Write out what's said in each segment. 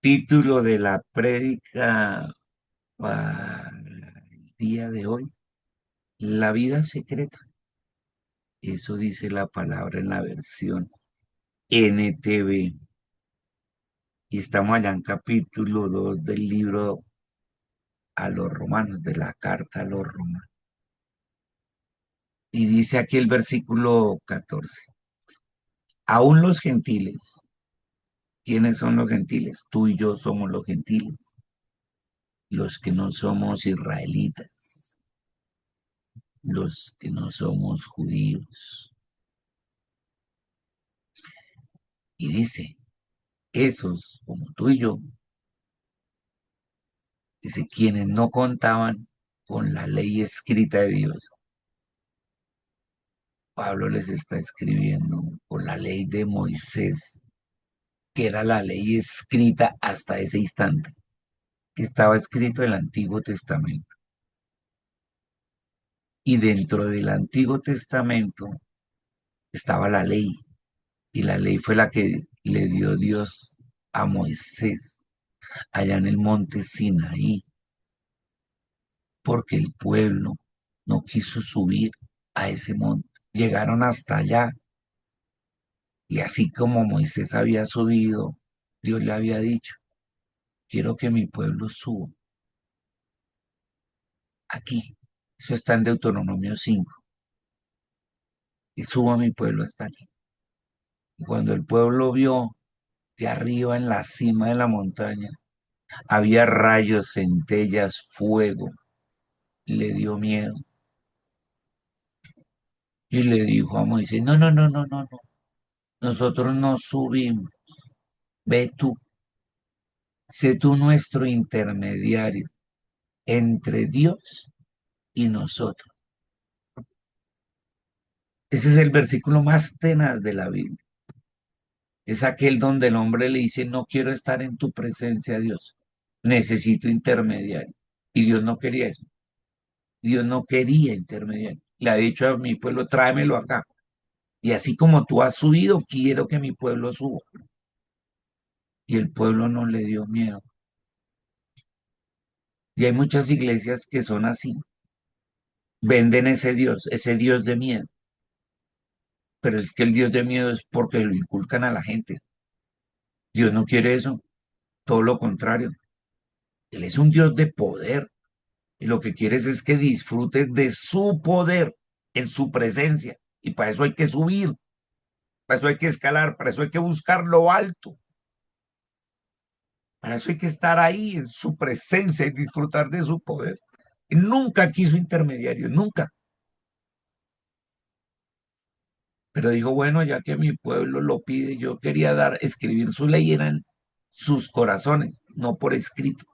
Título de la prédica para el día de hoy, la vida secreta. Eso dice la palabra en la versión NTV. Y estamos allá en capítulo 2 del libro a los romanos, de la carta a los romanos. Y dice aquí el versículo 14. Aún los gentiles, ¿quiénes son los gentiles? Tú y yo somos los gentiles, los que no somos israelitas, los que no somos judíos. Y dice, esos, como tú y yo, dice, quienes no contaban con la ley escrita de Dios. Pablo les está escribiendo con la ley de Moisés, que era la ley escrita hasta ese instante, que estaba escrito en el Antiguo Testamento. Y dentro del Antiguo Testamento estaba la ley, y la ley fue la que le dio Dios a Moisés allá en el monte Sinaí, porque el pueblo no quiso subir a ese monte. Llegaron hasta allá y así como Moisés había subido, Dios le había dicho, quiero que mi pueblo suba aquí. Eso está en Deuteronomio 5. Y suba mi pueblo hasta aquí. Y cuando el pueblo vio que arriba en la cima de la montaña había rayos, centellas, fuego, le dio miedo y le dijo a Moisés, no, no, no, no, no, no, nosotros no subimos, ve tú, sé tú nuestro intermediario entre Dios y nosotros. Ese es el versículo más tenaz de la Biblia. Es aquel donde el hombre le dice, no quiero estar en tu presencia, Dios. Necesito intermediario. Y Dios no quería eso. Dios no quería intermediario. Le ha dicho a mi pueblo, tráemelo acá. Y así como tú has subido, quiero que mi pueblo suba. Y el pueblo no le dio miedo. Y hay muchas iglesias que son así. Venden ese Dios de miedo. Pero es que el Dios de miedo es porque lo inculcan a la gente. Dios no quiere eso. Todo lo contrario. Él es un Dios de poder. Y lo que quieres es que disfrutes de su poder en su presencia. Y para eso hay que subir, para eso hay que escalar, para eso hay que buscar lo alto. Para eso hay que estar ahí en su presencia y disfrutar de su poder. Y nunca quiso intermediarios, nunca. Pero dijo, bueno, ya que mi pueblo lo pide, yo quería escribir su ley en sus corazones, no por escrito.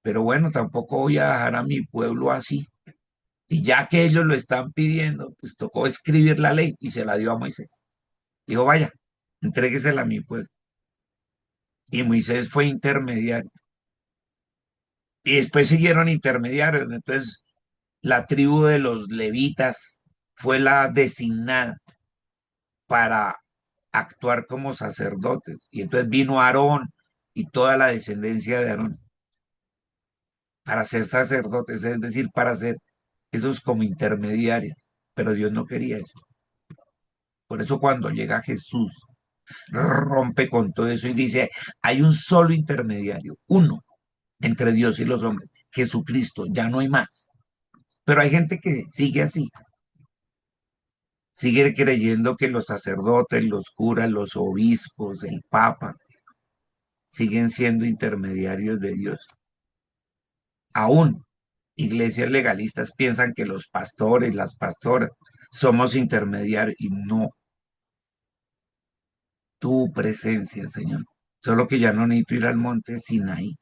Pero bueno, tampoco voy a dejar a mi pueblo así. Y ya que ellos lo están pidiendo, pues tocó escribir la ley y se la dio a Moisés. Dijo, vaya, entréguesela a mi pueblo. Y Moisés fue intermediario. Y después siguieron intermediarios. Entonces, la tribu de los levitas fue la designada para actuar como sacerdotes. Y entonces vino Aarón y toda la descendencia de Aarón para ser sacerdotes, es decir, para ser esos como intermediarios. Pero Dios no quería eso. Por eso cuando llega Jesús, rompe con todo eso y dice, hay un solo intermediario, uno entre Dios y los hombres, Jesucristo, ya no hay más. Pero hay gente que sigue así, sigue creyendo que los sacerdotes, los curas, los obispos, el papa, siguen siendo intermediarios de Dios. Aún iglesias legalistas piensan que los pastores, las pastoras, somos intermediarios y no, tu presencia, Señor. Solo que ya no necesito ir al monte Sinaí.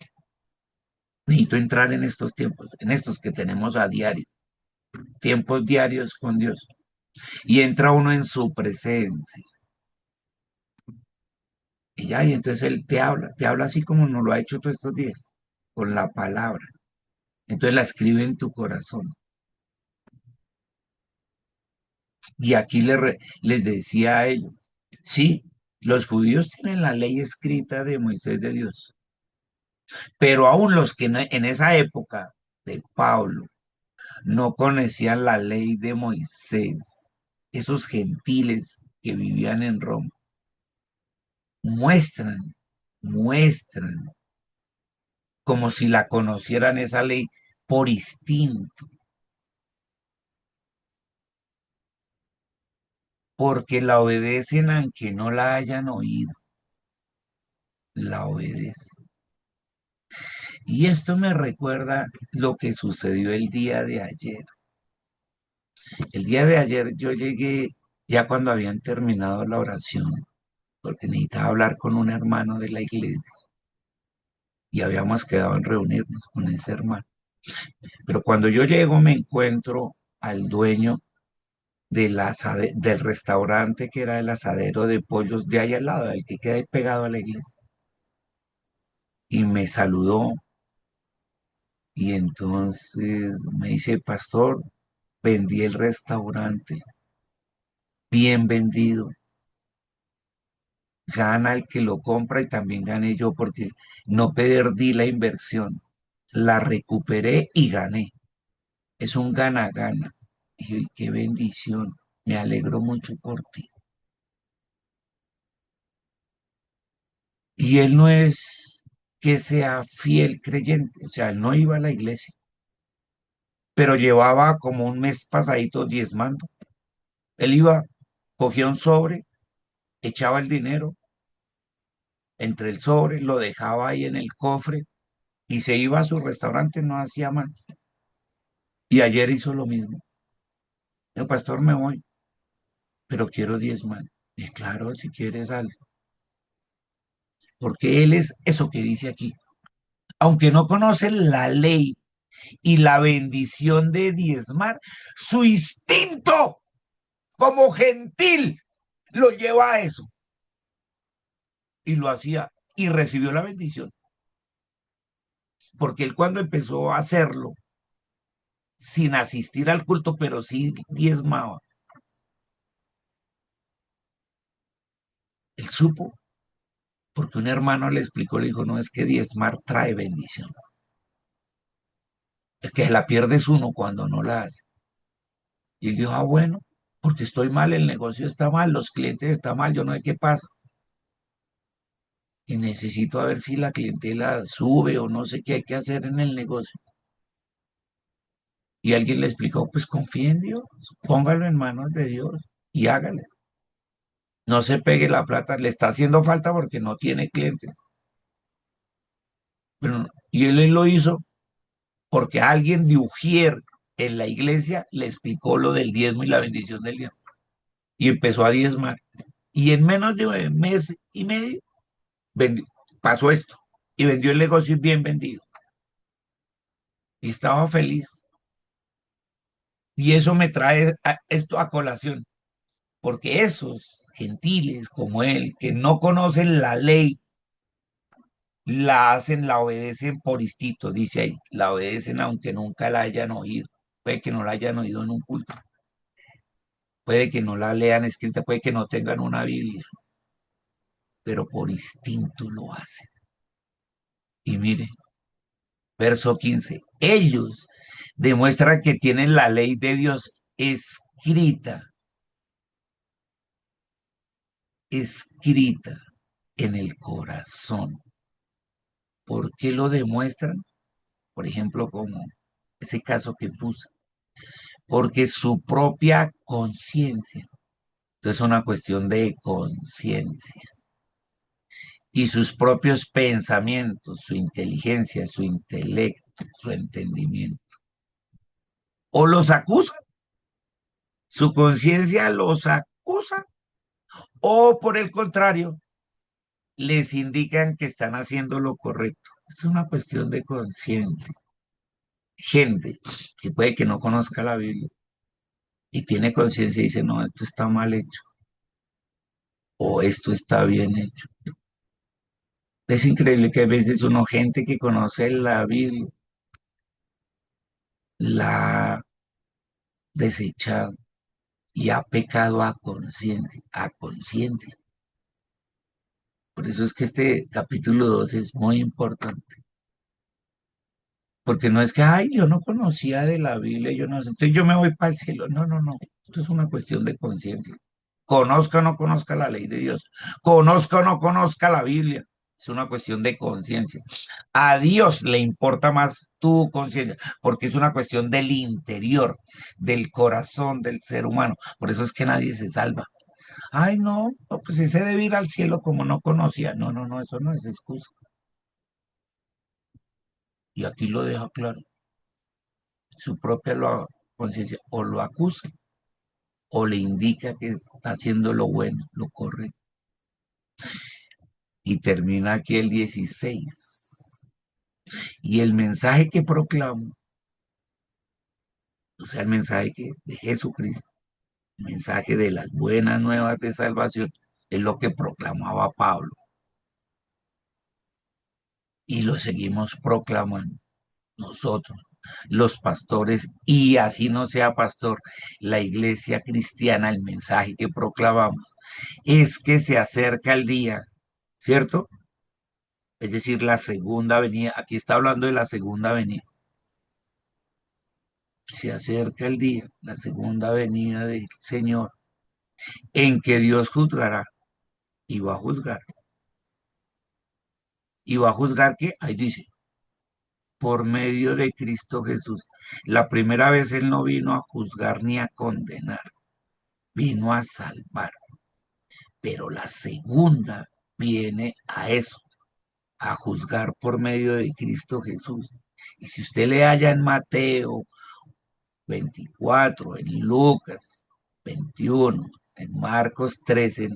Necesito entrar en estos tiempos, en estos que tenemos a diario, tiempos diarios con Dios. Y entra uno en su presencia. Y ya, y entonces Él te habla así como nos lo ha hecho todos estos días, con la palabra. Entonces la escribe en tu corazón. Y aquí les decía a ellos, sí, Los judíos tienen la ley escrita de Moisés de Dios, pero aún los que en esa época de Pablo no conocían la ley de Moisés, esos gentiles que vivían en Roma, muestran, muestran como si la conocieran esa ley por instinto, porque la obedecen aunque no la hayan oído, la obedecen. Y esto me recuerda lo que sucedió el día de ayer. El día de ayer yo llegué ya cuando habían terminado la oración, porque necesitaba hablar con un hermano de la iglesia y habíamos quedado en reunirnos con ese hermano. Pero cuando yo llego me encuentro al dueño del restaurante que era el asadero de pollos de ahí al lado, el que queda ahí pegado a la iglesia. Y me saludó y entonces me dice, pastor, vendí el restaurante, bien vendido, gana el que lo compra y también gané yo porque no perdí la inversión, la recuperé y gané. Es un gana-gana. Y yo, "Y qué bendición, me alegro mucho por ti". Y él no es que sea fiel creyente, o sea, él no iba a la iglesia, pero llevaba como un mes pasadito diezmando. Él iba, cogía un sobre, echaba el dinero entre el sobre, lo dejaba ahí en el cofre y se iba a su restaurante, no hacía más. Y ayer hizo lo mismo. El pastor, me voy, pero quiero diezmar. Y claro, si quieres algo, porque él es eso que dice aquí. Aunque no conoce la ley y la bendición de diezmar, su instinto como gentil lo lleva a eso. Y lo hacía y recibió la bendición. Porque él cuando empezó a hacerlo, sin asistir al culto, pero sí diezmaba, él supo, porque un hermano le explicó, le dijo, no, es que diezmar trae bendición. Es que la pierdes uno cuando no la hace. Y él dijo, ah, bueno, porque estoy mal, el negocio está mal, los clientes están mal, yo no sé qué pasa. Y necesito a ver si la clientela sube o no sé qué hay que hacer en el negocio. Y alguien le explicó, pues confíe en Dios, póngalo en manos de Dios y hágale. No se pegue la plata, le está haciendo falta porque no tiene clientes. Y él lo hizo porque alguien de Ujier en la iglesia le explicó lo del diezmo y la bendición del diezmo. Y empezó a diezmar. Y en menos de un mes y medio vendi- pasó esto. Y vendió el negocio bien vendido. Y estaba feliz. Y eso me trae esto a colación. Porque esos gentiles como él, que no conocen la ley, la hacen, la obedecen por instinto, dice ahí, la obedecen aunque nunca la hayan oído. Puede que no la hayan oído en un culto, puede que no la lean escrita, puede que no tengan una Biblia, pero por instinto lo hacen. Y mire, verso 15, ellos demuestran que tienen la ley de Dios escrita, escrita en el corazón. ¿Por qué lo demuestran? Por ejemplo, como ese caso que puse, porque su propia conciencia, esto es una cuestión de conciencia, y sus propios pensamientos, su inteligencia, su intelecto, su entendimiento, o los acusan, su conciencia los acusa, o por el contrario, les indican que están haciendo lo correcto. Es una cuestión de conciencia. Gente que puede que no conozca la Biblia y tiene conciencia y dice, no, esto está mal hecho o esto está bien hecho. Es increíble que a veces uno, gente que conoce la Biblia, la ha desechado y ha pecado a conciencia, a conciencia. Por eso es que este capítulo 2 es muy importante, porque no es que, ay, yo no conocía de la Biblia, yo no sé, entonces yo me voy para el cielo. No, no, no, esto es una cuestión de conciencia. Conozca o no conozca la ley de Dios, conozca o no conozca la Biblia, es una cuestión de conciencia. A Dios le importa más tu conciencia, porque es una cuestión del interior, del corazón del ser humano. Por eso es que nadie se salva. Ay, no, no, pues ese debe ir al cielo como no conocía. No, no, no, eso no es excusa. Y aquí lo deja claro. Su propia conciencia o lo acusa o le indica que está haciendo lo bueno, lo correcto. Y termina aquí el 16. Y el mensaje que proclamo, o sea, el mensaje de Jesucristo, el mensaje de las buenas nuevas de salvación, es lo que proclamaba Pablo. Y lo seguimos proclamando nosotros, los pastores, y así no sea pastor, la iglesia cristiana, el mensaje que proclamamos es que se acerca el día, ¿cierto? Es decir, la segunda venida, aquí está hablando de la segunda venida. Se acerca el día, la segunda venida del Señor, en que Dios juzgará y va a juzgar. ¿Y va a juzgar qué? Ahí dice, por medio de Cristo Jesús. La primera vez Él no vino a juzgar ni a condenar, vino a salvar. Pero la segunda viene a eso, a juzgar por medio de Cristo Jesús. Y si usted le halla en Mateo 24, en Lucas 21, en Marcos 13,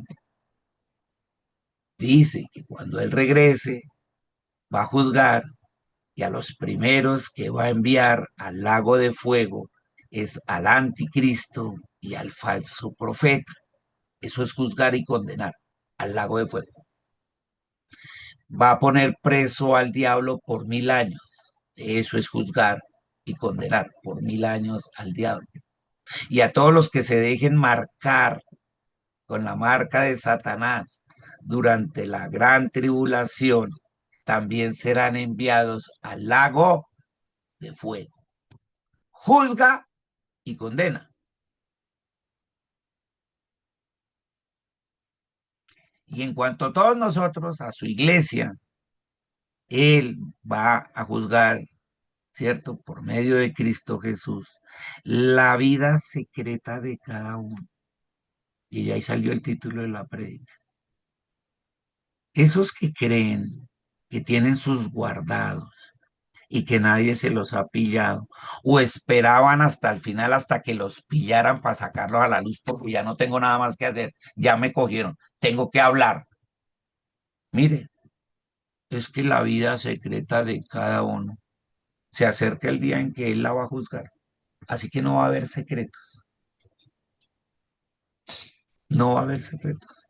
dice que cuando Él regrese va a juzgar y a los primeros que va a enviar al lago de fuego es al anticristo y al falso profeta. Eso es juzgar y condenar al lago de fuego. Va a poner preso al diablo por 1000 años. Eso es juzgar y condenar por 1000 años al diablo. Y a todos los que se dejen marcar con la marca de Satanás durante la gran tribulación, también serán enviados al lago de fuego. Juzga y condena. Y en cuanto a todos nosotros, a su iglesia, Él va a juzgar, ¿cierto? Por medio de Cristo Jesús, la vida secreta de cada uno. Y ahí salió el título de la prédica. Esos que creen que tienen sus guardados y que nadie se los ha pillado, o esperaban hasta el final, hasta que los pillaran para sacarlos a la luz, porque ya no tengo nada más que hacer, ya me cogieron, tengo que hablar. Mire, es que la vida secreta de cada uno se acerca el día en que Él la va a juzgar. Así que no va a haber secretos, no va a haber secretos.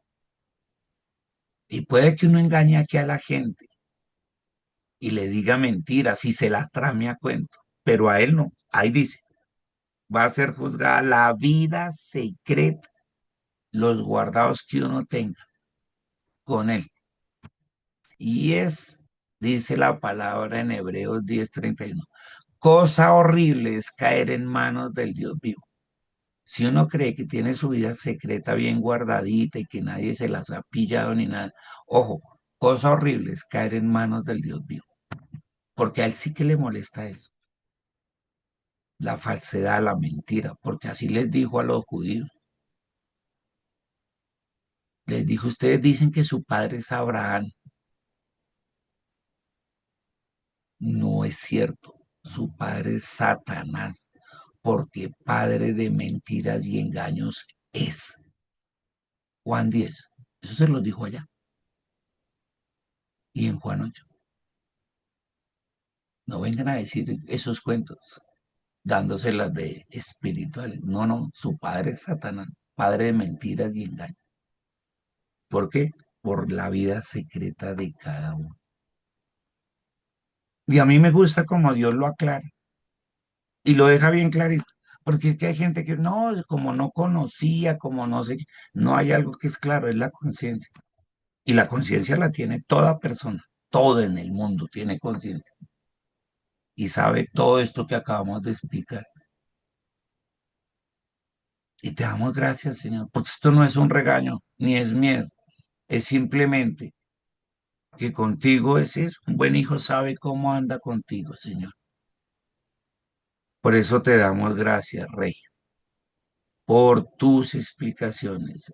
Y puede que uno engañe aquí a la gente y le diga mentiras y se las trame a cuento, pero a él no. Ahí dice, va a ser juzgada la vida secreta, los guardados que uno tenga con él. Y dice la palabra en Hebreos 10:31, cosa horrible es caer en manos del Dios vivo. Si uno cree que tiene su vida secreta bien guardadita y que nadie se las ha pillado ni nada, ojo, cosa horrible es caer en manos del Dios vivo, porque a él sí que le molesta eso, la falsedad, la mentira, porque así les dijo a los judíos. Les dijo, ustedes dicen que su padre es Abraham. No es cierto, su padre es Satanás, porque padre de mentiras y engaños es. Juan 10, eso se lo dijo allá. Y en Juan 8, no vengan a decir esos cuentos, dándoselas de espirituales. No, no, su padre es Satanás, padre de mentiras y engaños. ¿Por qué? Por la vida secreta de cada uno. Y a mí me gusta como Dios lo aclara y lo deja bien clarito. Porque es que hay gente que no, como no conocía, como no sé, no hay algo que es claro, es la conciencia. Y la conciencia la tiene toda persona, todo en el mundo tiene conciencia y sabe todo esto que acabamos de explicar. Y te damos gracias, Señor, porque esto no es un regaño, ni es miedo, es simplemente que contigo es eso. Un buen hijo sabe cómo anda contigo, Señor. Por eso te damos gracias, Rey, por tus explicaciones.